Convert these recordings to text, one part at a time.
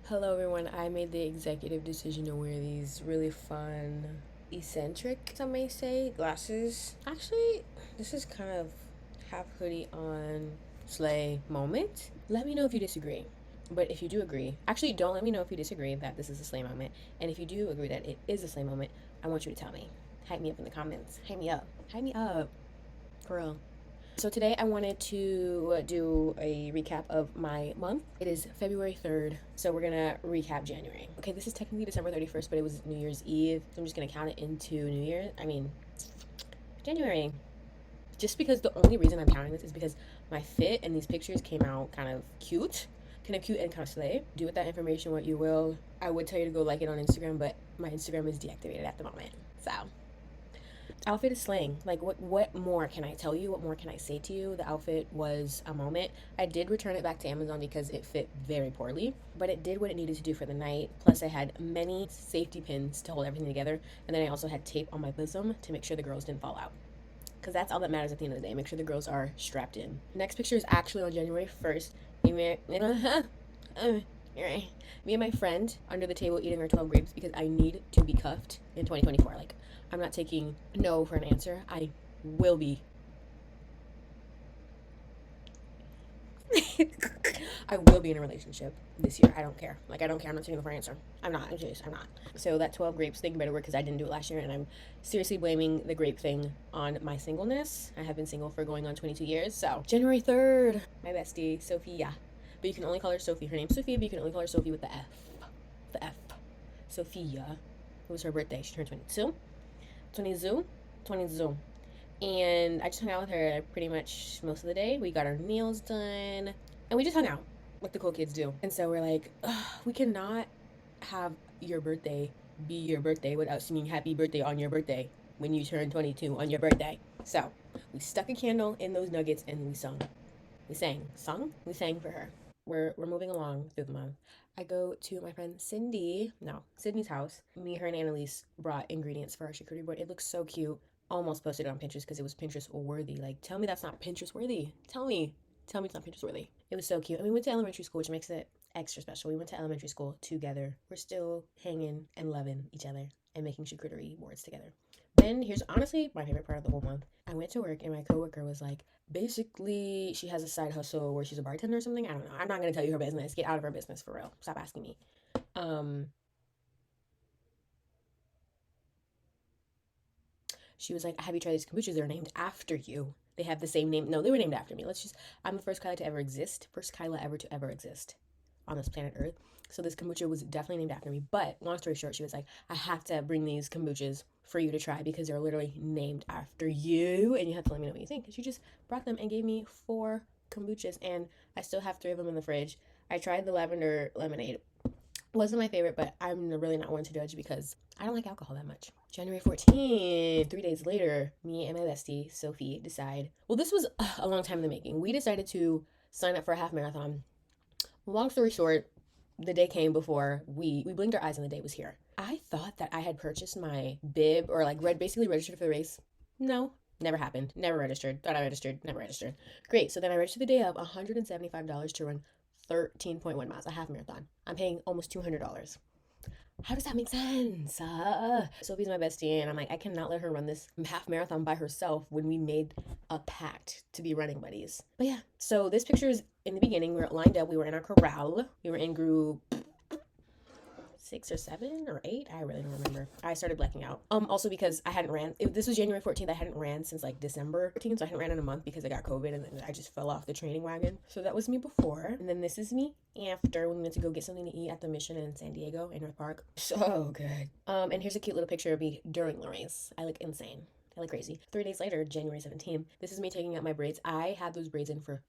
Hello everyone, I made the executive decision to wear these really fun, eccentric, some may say, glasses. Actually, this is kind of half hoodie on sleigh moment. Let me know if you disagree. But if you do agree, actually don't let me know if you disagree that this is a sleigh moment. And if you do agree that it is a sleigh moment, I want you to tell me. Hype me up in the comments. Hype me up. Hype me up. For real. So today I wanted to do a recap of my month. It is February 3rd, so we're gonna recap January. Okay, this is technically December 31st, but it was New Year's Eve, so I'm just gonna count it into New Year. January. Just because the only reason I'm counting this is because my fit and these pictures came out kind of cute. Kind of cute and kind of slay. Do with that information what you will. I would tell you to go like it on Instagram, but my Instagram is deactivated at the moment. So outfit is slaying. Like what more can I tell you? What more can I say to you? The outfit was a moment. I did return it back to Amazon because it fit very poorly, but it did what it needed to do for the night. Plus I had many safety pins to hold everything together, and then I also had tape on my bosom to make sure the girls didn't fall out. Because that's all that matters at the end of the day. Make sure the girls are strapped in. Next picture is actually on January 1st. Me and my friend under the table eating our 12 grapes because I need to be cuffed in 2024. Like, I'm not taking no for an answer. I will be. I will be in a relationship this year. I don't care. Like, I don't care. I'm not taking no for an answer. I'm not. I'm serious. I'm not. So, that 12 grapes thing better work because I didn't do it last year, and I'm seriously blaming the grape thing on my singleness. I have been single for going on 22 years. So, January 3rd, my bestie, Sophia. But you can only call her Sophie. Her name's Sophia, but you can only call her Sophie with the F. The F. Sophia. It was her birthday. She turned 22. 22. 22. And I just hung out with her pretty much most of the day. We got our nails done, and we just hung out like the cool kids do. And so we're like, we cannot have your birthday be your birthday without singing happy birthday on your birthday when you turn 22 on your birthday. So we stuck a candle in those nuggets and we sung. We sang. Sung? We sang for her. We're moving along through the month. I go to my friend Sydney's house. Me, her, and Annalise brought ingredients for our charcuterie board. It looks so cute. Almost posted it on Pinterest because it was Pinterest worthy. Like, tell me that's not Pinterest worthy. Tell me. Tell me it's not Pinterest worthy. It was so cute. And we went to elementary school, which makes it extra special. We went to elementary school together. We're still hanging and loving each other and making charcuterie boards together. Then here's honestly my favorite part of the whole month. I went to work and my coworker was like, basically, she has a side hustle where she's a bartender or something. I don't know. I'm not gonna tell you her business. Get out of her business for real. Stop asking me. Um, she was like, "Have you tried these kombuchas? They're named after you. They have the same name. No, they were named after me. I'm the first Kyla to ever exist. First Kyla ever to ever exist on this planet Earth. So this kombucha was definitely named after me. But long story short, she was like, I have to bring these kombuchas for you to try because they're literally named after you. And you have to let me know what you think. She just brought them and gave me 4 kombuchas. And I still have 3 of them in the fridge. I tried the lavender lemonade. Wasn't my favorite, but I'm really not one to judge because I don't like alcohol that much. January 14th, 3 days later, me and my bestie, Sophie, decide. Well, this was a long time in the making. We decided to sign up for a half marathon. Long story short, the day came before we blinked our eyes and the day was here. I thought that I had purchased my bib or like basically registered for the race. No, never happened. Never registered. Thought I registered. Never registered. Great. So then I registered the day of $175 to run 13.1 miles, a half marathon. I'm paying almost $200. How does that make sense? Sophie's my bestie, and I'm like, I cannot let her run this half marathon by herself when we made a pact to be running buddies. But yeah, so this picture is in the beginning. We were lined up. We were in our corral. We were in group 6 or 7 or 8. I really don't remember. I started blacking out. Also because I hadn't ran. This was January 14th. I hadn't ran since like December 14th, so I hadn't ran in a month because I got COVID and then I just fell off the training wagon. So that was me before, and then this is me after. We went to go get something to eat at the Mission in San Diego in North Park. So good. And here's a cute little picture of me during the race. I look insane. I look crazy. 3 days later, January 17th. This is me taking out my braids. I had those braids in for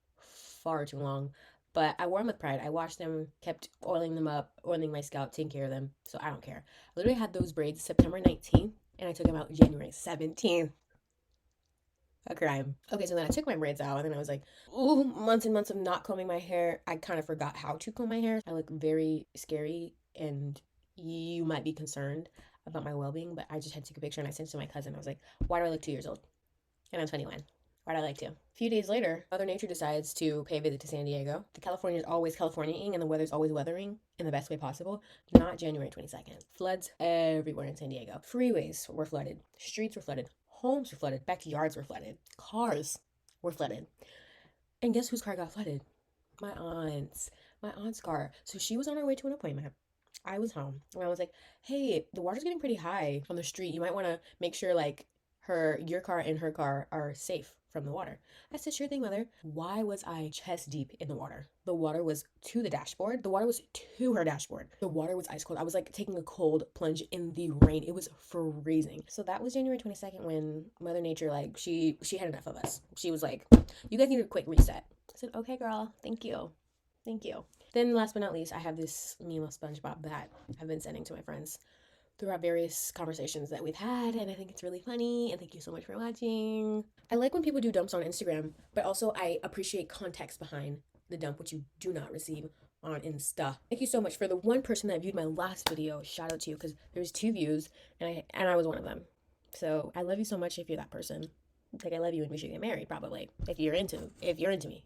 far too long. But I wore them with pride. I washed them, kept oiling them up, oiling my scalp, taking care of them. So I don't care. I literally had those braids September 19th, and I took them out January 17th. A crime. Okay, so then I took my braids out, and then I was like, ooh, months and months of not combing my hair. I kind of forgot how to comb my hair. I look very scary, and you might be concerned about my well-being, but I just had to take a picture, and I sent it to my cousin. I was like, why do I look 2 years old? And I'm 21. Why'd I like to? A few days later, Mother Nature decides to pay a visit to San Diego. The California is always Californiaing and the weather's always weathering in the best way possible. Not January 22nd. Floods everywhere in San Diego. Freeways were flooded. Streets were flooded. Homes were flooded. Backyards were flooded. Cars were flooded. And guess whose car got flooded? My aunt's. My aunt's car. So she was on her way to an appointment. I was home and I was like, hey, the water's getting pretty high on the street. You might want to make sure like your car and her car are safe from the water. I said, sure thing, mother. Why was I chest deep in the water? The water was to the dashboard. The water was to her dashboard. The water was ice cold. I was like taking a cold plunge in the rain. It was freezing. So that was January 22nd when Mother Nature, like, she had enough of us. She was like, you guys need a quick reset. I said, okay, girl. Thank you. Thank you. Then last but not least, I have this meme of SpongeBob that I've been sending to my friends throughout various conversations that we've had, and I think it's really funny, and thank you so much for watching. I like when people do dumps on Instagram, but also I appreciate context behind the dump, which you do not receive on Insta. Thank you so much for the one person that viewed my last video. Shout out to you, because there was 2 views, and I was one of them. So I love you so much if you're that person. Like, I love you and we should get married, probably, if you're into me.